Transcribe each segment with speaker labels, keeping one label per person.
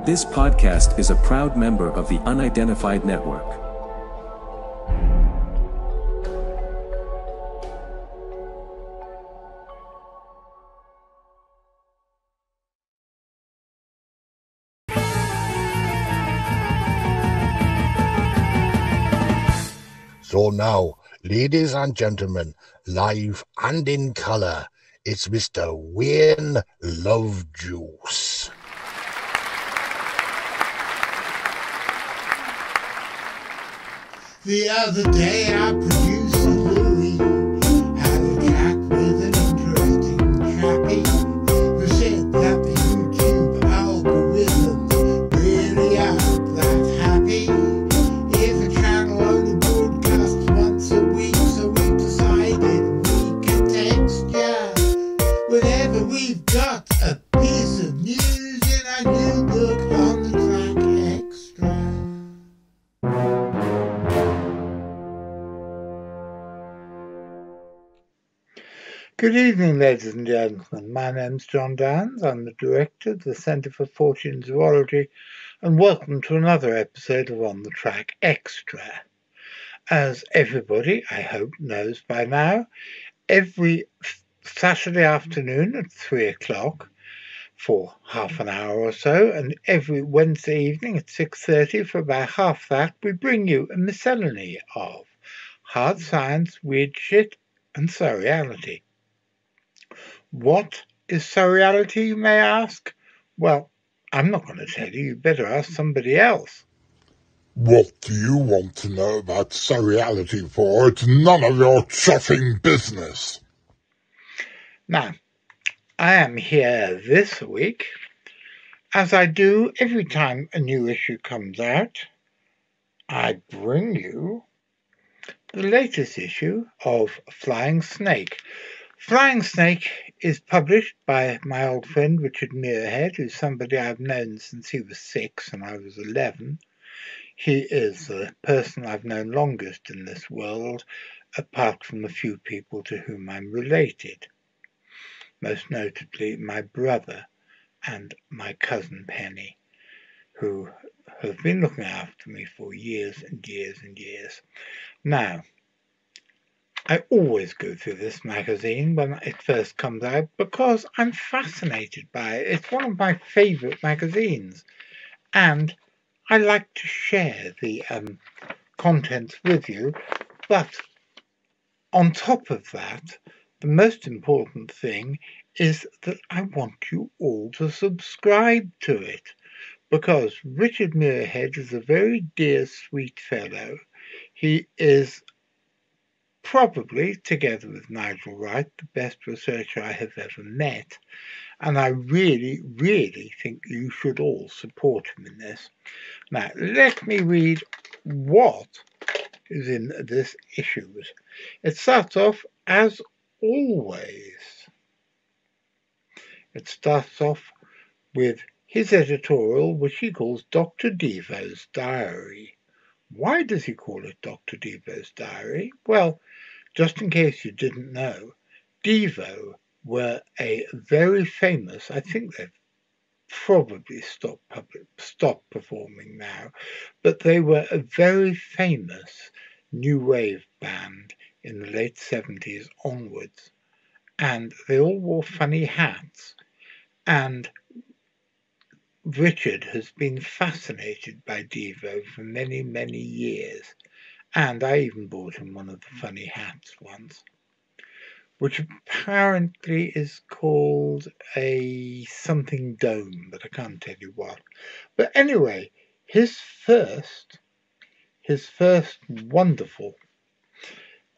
Speaker 1: This podcast is a proud member of the Unidentified Network.
Speaker 2: So now, ladies and gentlemen, live and in colour, it's Mr. Wayne Lovejuice.
Speaker 3: The other day our producer Louis had a chat with an interesting chappie who said that the YouTube algorithms really aren't that happy if a channel only broadcasts once a week, so we decided we could Xtra whenever we've got a piece of news in our new book on the track Xtra. Good evening, ladies and gentlemen. My name's John Downs. I'm the director of the Centre for Fortean Zoology, and welcome to another episode of On the Track Xtra. As everybody, I hope, knows by now, every Saturday afternoon at 3 o'clock for half an hour or so, and every Wednesday evening at 6:30 for about half that, we bring you a miscellany of hard science, weird shit, and surreality. What is surreality, you may ask? Well, I'm not going to tell you. You better ask somebody else.
Speaker 4: What do you want to know about surreality for? It's none of your chuffing business.
Speaker 3: Now, I am here this week, as I do every time a new issue comes out. I bring you the latest issue of Flying Snake. Flying Snake is published by my old friend Richard Muirhead, who's somebody I've known since he was 6 and I was 11. He is the person I've known longest in this world, apart from a few people to whom I'm related. Most notably my brother and my cousin Penny, who have been looking after me for years and years and years. Now, I always go through this magazine when it first comes out because I'm fascinated by it. It's one of my favourite magazines, and I like to share the contents with you. But on top of that, the most important thing is that I want you all to subscribe to it, because Richard Muirhead is a very dear, sweet fellow. He is probably, together with Nigel Wright, the best researcher I have ever met, and I really, really think you should all support him in this. Now, let me read what is in this issue. It starts off, as always, with his editorial, which he calls Dr. Devo's Diary. Why does he call it Dr. Devo's Diary? Well, just in case you didn't know, Devo were a very famous, I think they've probably stopped performing now, but they were a very famous new wave band in the late 70s onwards, and they all wore funny hats, and Richard has been fascinated by Devo for many, many years, and I even bought him one of the funny hats once, which apparently is called a something dome, but I can't tell you what. But anyway, his first wonderful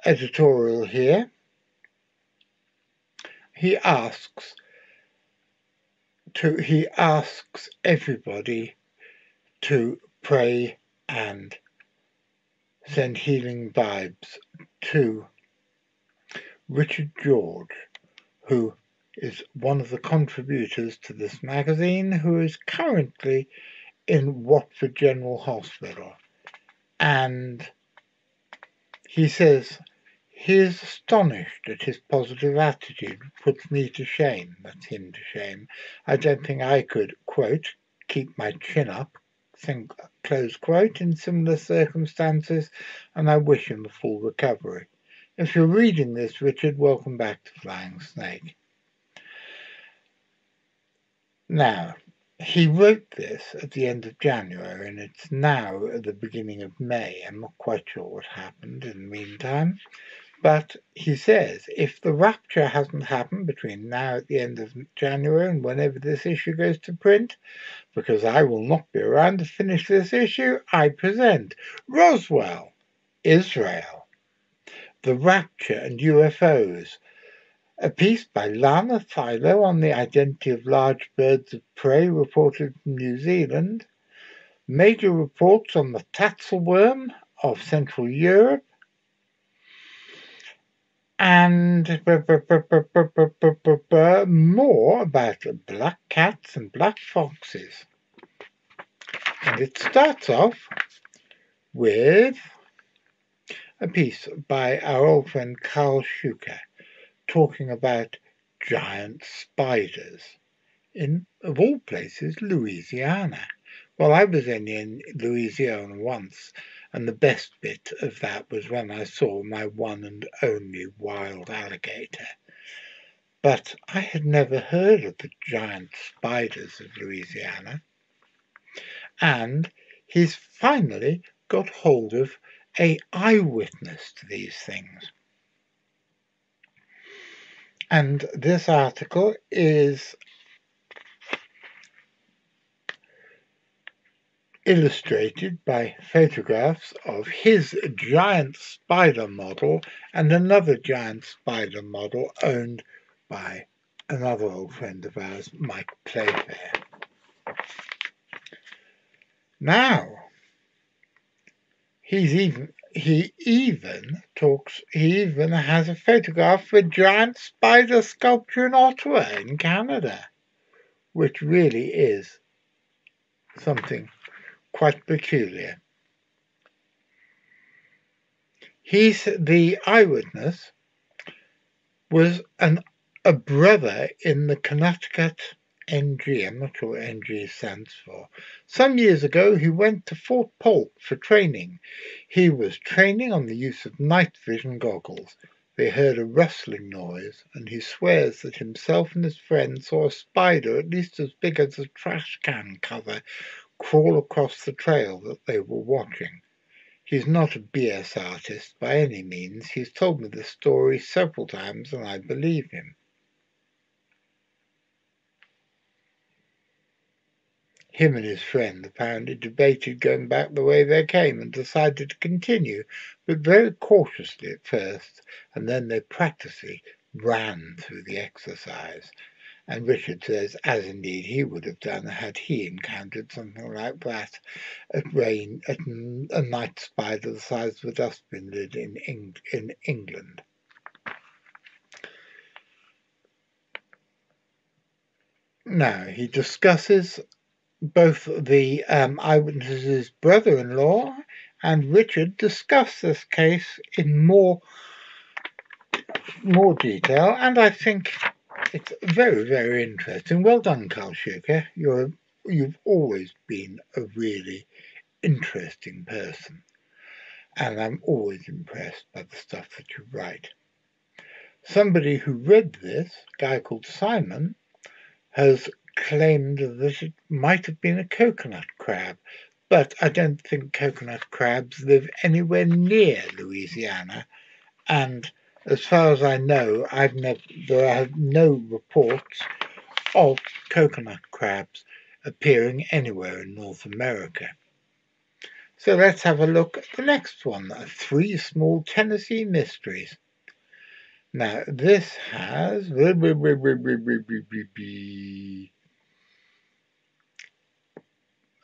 Speaker 3: editorial here, he asks everybody to pray and send healing vibes to Richard George, who is one of the contributors to this magazine, who is currently in Watford General Hospital. And he says he is astonished at his positive attitude, puts me to shame. That's him to shame. I don't think I could, quote, keep my chin up, close quote, in similar circumstances, and I wish him a full recovery. If you're reading this, Richard, welcome back to Flying Snake. Now, he wrote this at the end of January, and it's now at the beginning of May. I'm not quite sure what happened in the meantime. But he says, if the rapture hasn't happened between now at the end of January and whenever this issue goes to print, because I will not be around to finish this issue, I present Roswell, Israel, The Rapture and UFOs, a piece by Lana Philo on the identity of large birds of prey reported from New Zealand, major reports on the tatzelworm of Central Europe, and more about black cats and black foxes. And it starts off with a piece by our old friend Carl Schuker talking about giant spiders in, of all places, Louisiana. Well, I was only in Louisiana once, and the best bit of that was when I saw my one and only wild alligator. But I had never heard of the giant spiders of Louisiana. And he's finally got hold of an eyewitness to these things. And this article is illustrated by photographs of his giant spider model and another giant spider model owned by another old friend of ours, Mike Playfair. Now, he even has a photograph of a giant spider sculpture in Ottawa in Canada, which really is something quite peculiar. The eyewitness was a brother in the Connecticut NG. I'm not sure what NG stands for. Some years ago, he went to Fort Polk for training. He was training on the use of night vision goggles. They heard a rustling noise, and he swears that himself and his friend saw a spider at least as big as a trash can cover crawl across the trail that they were watching. He's not a BS artist by any means. He's told me this story several times, and I believe him. Him and his friend apparently debated going back the way they came and decided to continue, but very cautiously at first, and then they practically ran through the exercise. And Richard says, as indeed he would have done had he encountered something like that at a night spider the size of a dustbin lid in England. Now, he discusses both the eyewitness's brother-in-law and Richard discuss this case in more detail, and I think it's very, very interesting. Well done, Carl Schuker. You've always been a really interesting person, and I'm always impressed by the stuff that you write. Somebody who read this, a guy called Simon, has claimed that it might have been a coconut crab, but I don't think coconut crabs live anywhere near Louisiana, and as far as I know, there are no reports of coconut crabs appearing anywhere in North America. So let's have a look at the next one, 3 Small Tennessee Mysteries. Now, this has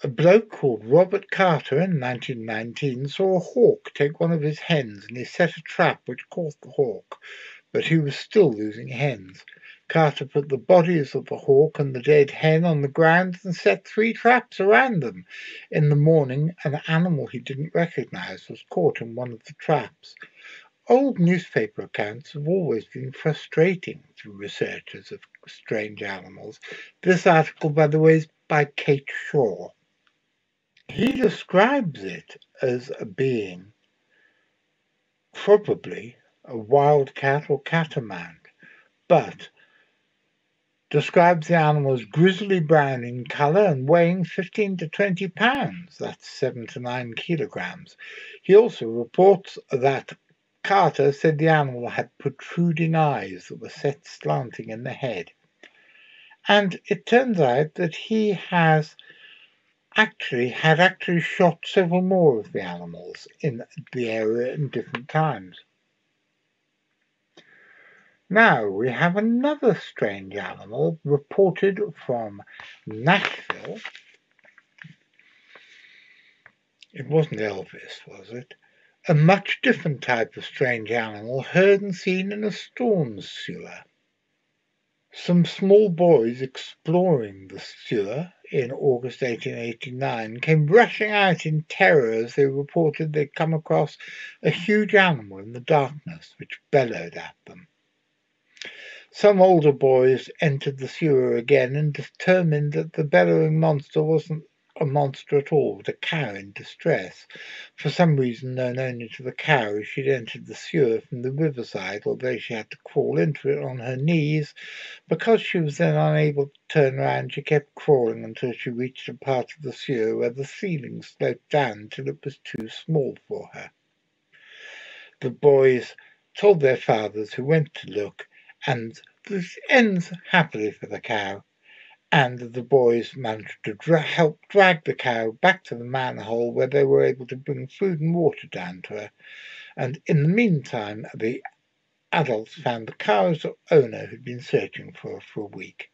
Speaker 3: a bloke called Robert Carter in 1919 saw a hawk take one of his hens, and he set a trap which caught the hawk, but he was still losing hens. Carter put the bodies of the hawk and the dead hen on the ground and set 3 traps around them. In the morning, an animal he didn't recognize was caught in one of the traps. Old newspaper accounts have always been frustrating to researchers of strange animals. This article, by the way, is by Kate Shaw. He describes it as being probably a wildcat or catamount, but describes the animal as grizzly brown in colour and weighing 15 to 20 pounds. That's 7 to 9 kilograms. He also reports that Carter said the animal had protruding eyes that were set slanting in the head. And it turns out that he had actually shot several more of the animals in the area in different times. Now we have another strange animal reported from Nashville. It wasn't Elvis, was it? A much different type of strange animal heard and seen in a storm sewer. Some small boys exploring the sewer in August 1889 came rushing out in terror as they reported they'd come across a huge animal in the darkness which bellowed at them. Some older boys entered the sewer again and determined that the bellowing monster wasn't a monster at all, but a cow in distress, for some reason known only to the cow, as she'd entered the sewer from the riverside, although she had to crawl into it on her knees. Because she was then unable to turn round, she kept crawling until she reached a part of the sewer where the ceiling sloped down till it was too small for her. The boys told their fathers, who went to look, and this ends happily for the cow, and the boys managed to help drag the cow back to the manhole where they were able to bring food and water down to her. And in the meantime, the adults found the cow's owner who'd been searching for her for a week.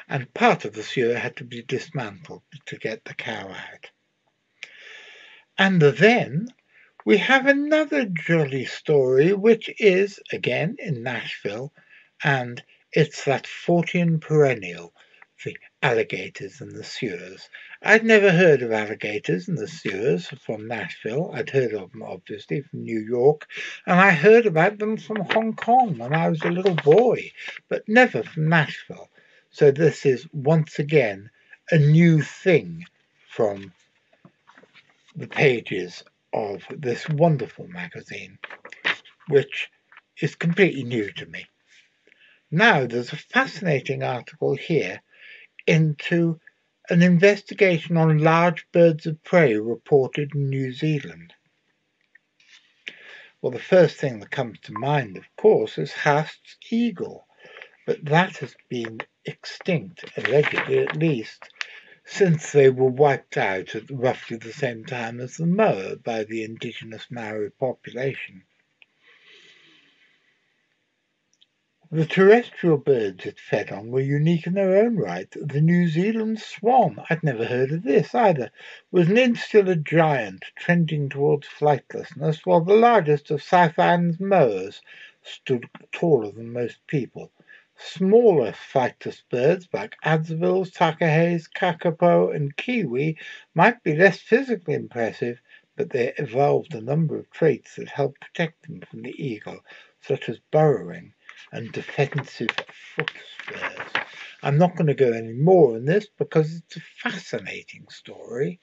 Speaker 3: And part of the sewer had to be dismantled to get the cow out. And then we have another jolly story, which is, again, in Nashville, and it's that Fortean perennial, the alligators in the sewers. I'd never heard of alligators in the sewers from Nashville. I'd heard of them, obviously, from New York, and I heard about them from Hong Kong when I was a little boy, but never from Nashville. So this is, once again, a new thing from the pages of this wonderful magazine, which is completely new to me. Now, there's a fascinating article here into an investigation on large birds of prey reported in New Zealand. Well, the first thing that comes to mind, of course, is Haast's eagle, but that has been extinct, allegedly at least, since they were wiped out at roughly the same time as the moa by the indigenous Maori population. The terrestrial birds it fed on were unique in their own right. The New Zealand swan, I'd never heard of this either, was an insular giant trending towards flightlessness, while the largest of South Island's moas stood taller than most people. Smaller flightless birds like adzevilles, takahes, kakapo, and kiwi might be less physically impressive, but they evolved a number of traits that helped protect them from the eagle, such as burrowing and defensive foot spurs. I'm not going to go any more on this because it's a fascinating story,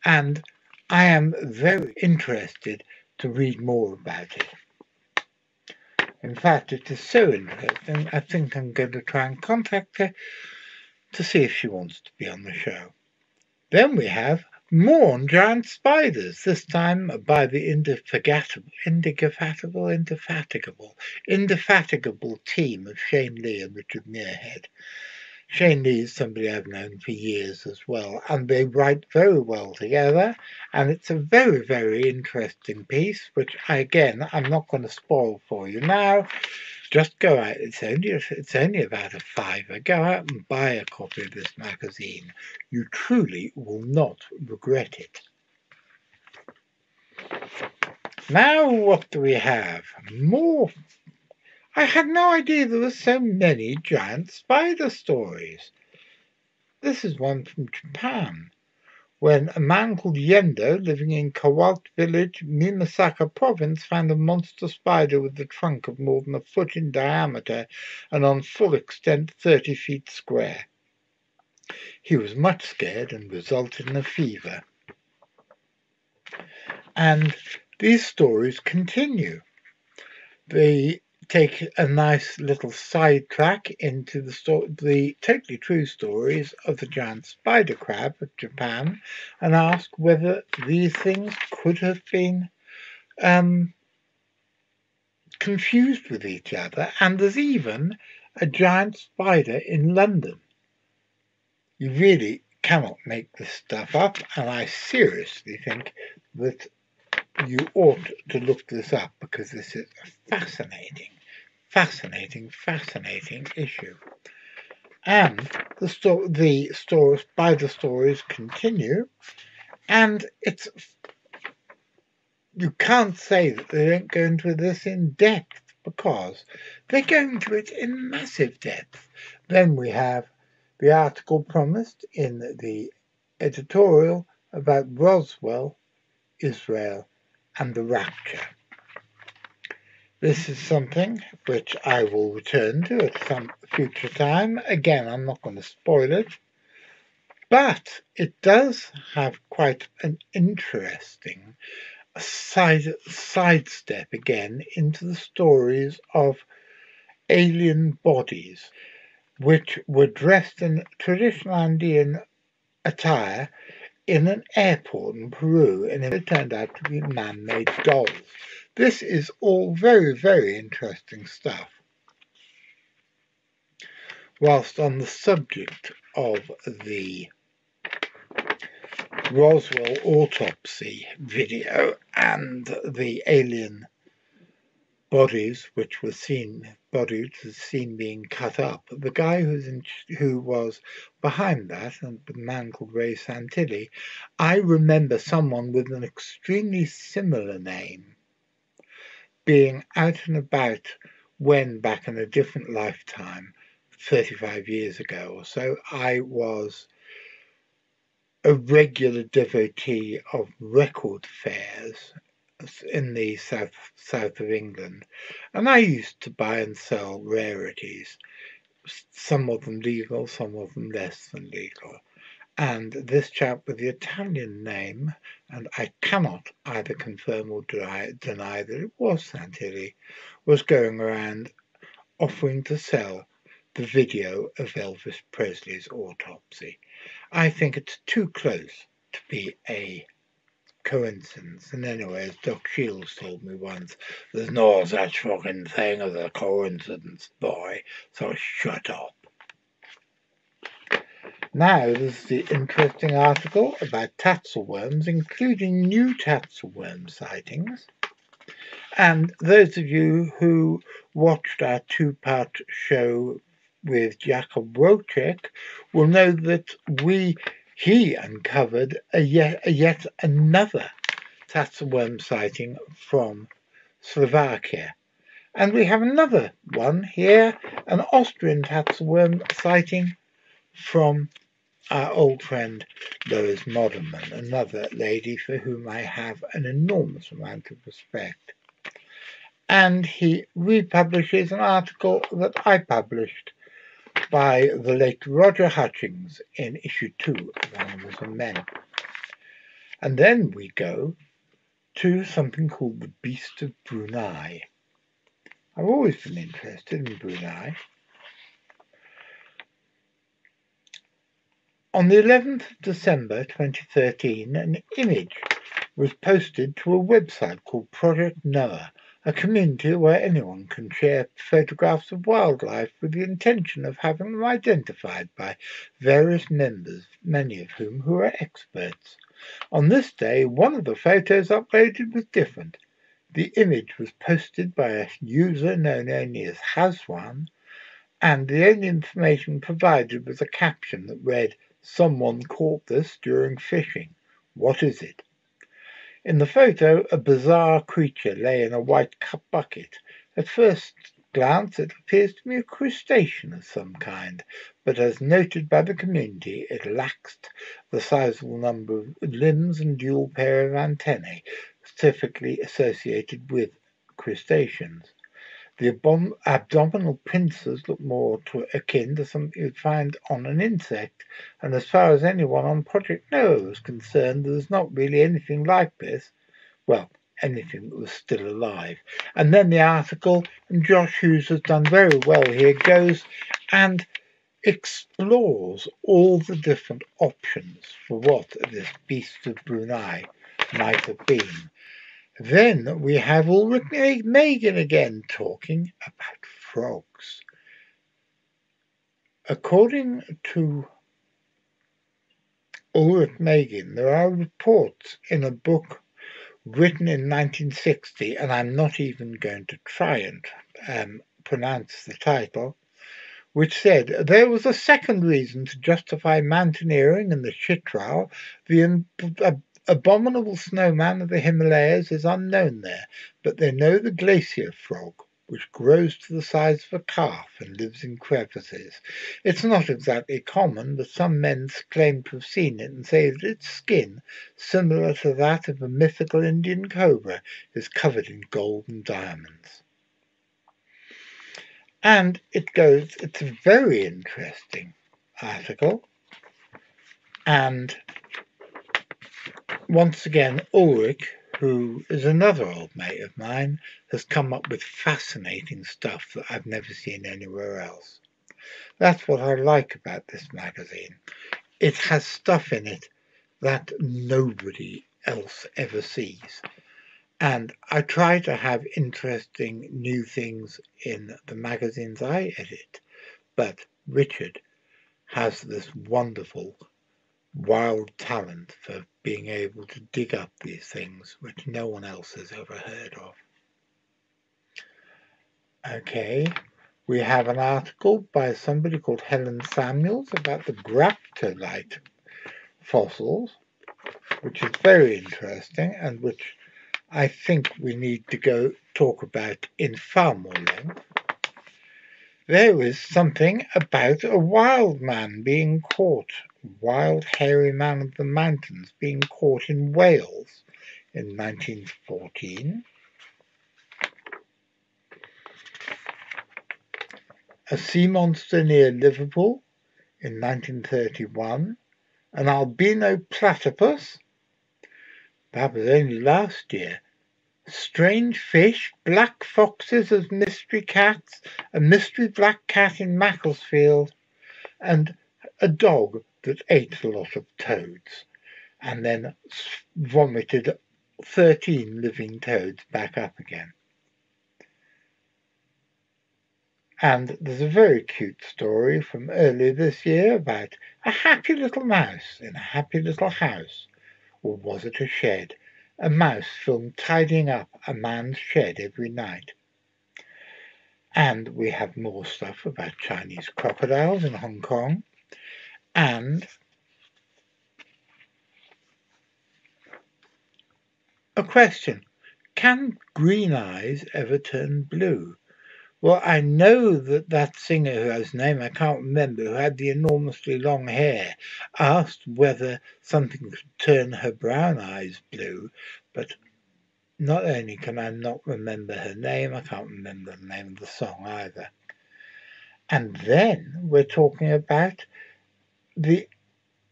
Speaker 3: and I am very interested to read more about it. In fact, it is so interesting, I think I'm going to try and contact her to see if she wants to be on the show. Then we have more on giant spiders, this time by the indefatigable team of Shane Lee and Richard Muirhead. Shane Lee is somebody I've known for years as well, and they write very well together, and it's a very, very interesting piece, which I'm not going to spoil for you now. Just go out, it's only about a £5. Go out and buy a copy of this magazine. You truly will not regret it. Now what do we have? More. I had no idea there were so many giant spider stories. This is one from Japan, when a man called Yendo, living in Kawalt village, Mimasaka province, found a monster spider with a trunk of more than a foot in diameter and on full extent 30 feet square. He was much scared and resulted in a fever. And these stories continue. They take a nice little sidetrack into the totally true stories of the giant spider crab of Japan and ask whether these things could have been confused with each other. And there's even a giant spider in London. You really cannot make this stuff up, and I seriously think that you ought to look this up because this is a fascinating issue. And the spider stories continue, and you can't say that they don't go into this in depth because they go into it in massive depth. Then we have the article promised in the editorial about Roswell, Israel, and the rapture. This is something which I will return to at some future time. Again, I'm not going to spoil it, but it does have quite an interesting sidestep again into the stories of alien bodies, which were dressed in traditional Andean attire in an airport in Peru, and it turned out to be man-made dolls. This is all very interesting stuff. Whilst on the subject of the Roswell autopsy video and the alien bodies which were seen being cut up, the guy who was behind that, and the man called Ray Santilli, I remember someone with an extremely similar name being out and about when, back in a different lifetime, 35 years ago or so, I was a regular devotee of record fairs in the south of England, and I used to buy and sell rarities, some of them legal, some of them less than legal. And this chap with the Italian name, and I cannot either confirm or deny that it was Santilli, was going around offering to sell the video of Elvis Presley's autopsy. I think it's too close to be a coincidence. And anyway, as Doc Shields told me once, there's no such fucking thing as a coincidence, boy, so shut up. Now, this is the interesting article about tatzelworms, including new tatzelworm sightings. And those of you who watched our two-part show with Jakob Wojcik will know that he uncovered yet another tatzelworm sighting from Slovakia. And we have another one here, an Austrian tatzelworm sighting from our old friend Lois Moderman, another lady for whom I have an enormous amount of respect. And he republishes an article that I published by the late Roger Hutchings in issue 2 of Animals and Men. And then we go to something called the Beast of Brunei. I've always been interested in Brunei. On the 11th of December 2013, an image was posted to a website called Project Noah, a community where anyone can share photographs of wildlife with the intention of having them identified by various members, many of whom who are experts. On this day, one of the photos uploaded was different. The image was posted by a user known only as Haswan, and the only information provided was a caption that read, "Someone caught this during fishing. What is it?" In the photo, a bizarre creature lay in a white bucket. At first glance, it appears to be a crustacean of some kind, but as noted by the community, it lacks the sizable number of limbs and dual pair of antennae typically associated with crustaceans. The abdominal pincers look more akin to something you'd find on an insect, and as far as anyone on Project Noah was concerned, there's not really anything like this. Well, anything that was still alive. And then the article, and Josh Hughes has done very well here, goes and explores all the different options for what this beast of Brunei might have been. Then we have Ulrich Megan again talking about frogs. According to Ulrich Megan, there are reports in a book written in 1960, and I'm not even going to try and pronounce the title, which said there was a second reason to justify mountaineering in the Xtra. The abominable snowman of the Himalayas is unknown there, but they know the glacier frog, which grows to the size of a calf and lives in crevices. It's not exactly common, but some men claim to have seen it and say that its skin, similar to that of a mythical Indian cobra, is covered in gold and diamonds. And it's a very interesting article, and once again, Ulrich, who is another old mate of mine, has come up with fascinating stuff that I've never seen anywhere else. That's what I like about this magazine. It has stuff in it that nobody else ever sees. And I try to have interesting new things in the magazines I edit. But Richard has this wonderful wild talent for being able to dig up these things which no one else has ever heard of. Okay, we have an article by somebody called Helen Samuels about the graptolite fossils, which is very interesting and which I think we need to go talk about in far more length. There is something about a wild man being caught, wild hairy man of the mountains being caught in Wales in 1914. A sea monster near Liverpool in 1931. An albino platypus, that was only last year. Strange fish, black foxes as mystery cats, a mystery black cat in Macclesfield, and a dog that ate a lot of toads and then vomited 13 living toads back up again. And there's a very cute story from earlier this year about a happy little mouse in a happy little house, or was it a shed? A mouse filmed tidying up a man's shed every night. And we have more stuff about Chinese crocodiles in Hong Kong. And a question, can green eyes ever turn blue? Well, I know that singer whose name I can't remember, who had the enormously long hair, asked whether something could turn her brown eyes blue, but not only can I not remember her name, I can't remember the name of the song either. And then we're talking about the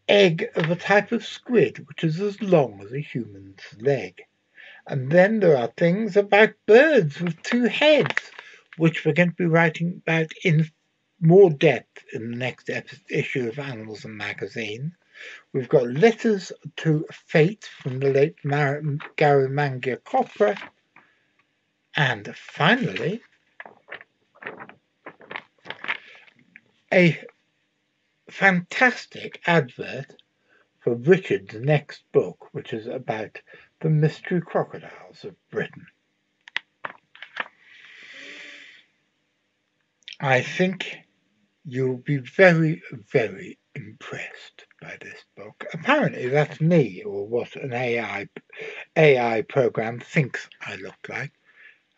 Speaker 3: egg of a type of squid, which is as long as a human's leg. And then there are things about birds with two heads, which we're going to be writing about in more depth in the next issue of Animals and Magazine. We've got letters to fate from the late Gary Mangia Copra. And finally, a fantastic advert for Richard's next book, which is about the mystery crocodiles of Britain. I think you'll be very, very impressed by this book. Apparently that's me, or what an AI program thinks I look like.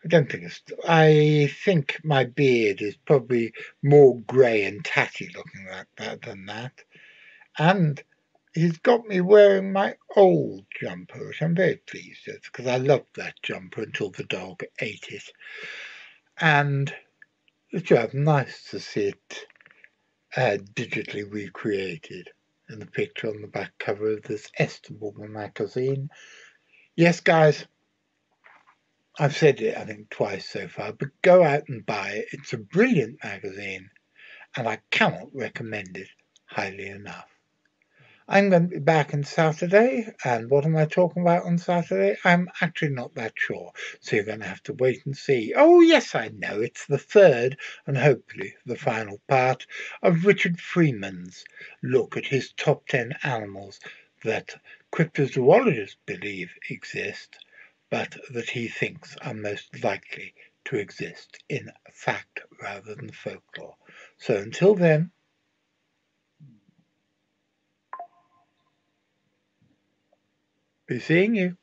Speaker 3: don't think it's... I think my beard is probably more grey and tatty looking like that than that. And he's got me wearing my old jumper, which I'm very pleased with, because I loved that jumper until the dog ate it. And it's rather nice to see it digitally recreated in the picture on the back cover of this estimable magazine. Yes, guys, I've said it, I think, twice so far, but go out and buy it. It's a brilliant magazine, and I cannot recommend it highly enough. I'm going to be back on Saturday, and what am I talking about on Saturday? I'm actually not that sure, so you're going to have to wait and see. Oh, yes, I know, it's the third, and hopefully the final part, of Richard Freeman's look at his top 10 animals that cryptozoologists believe exist, but that he thinks are most likely to exist in fact rather than folklore. So until then, be seeing you.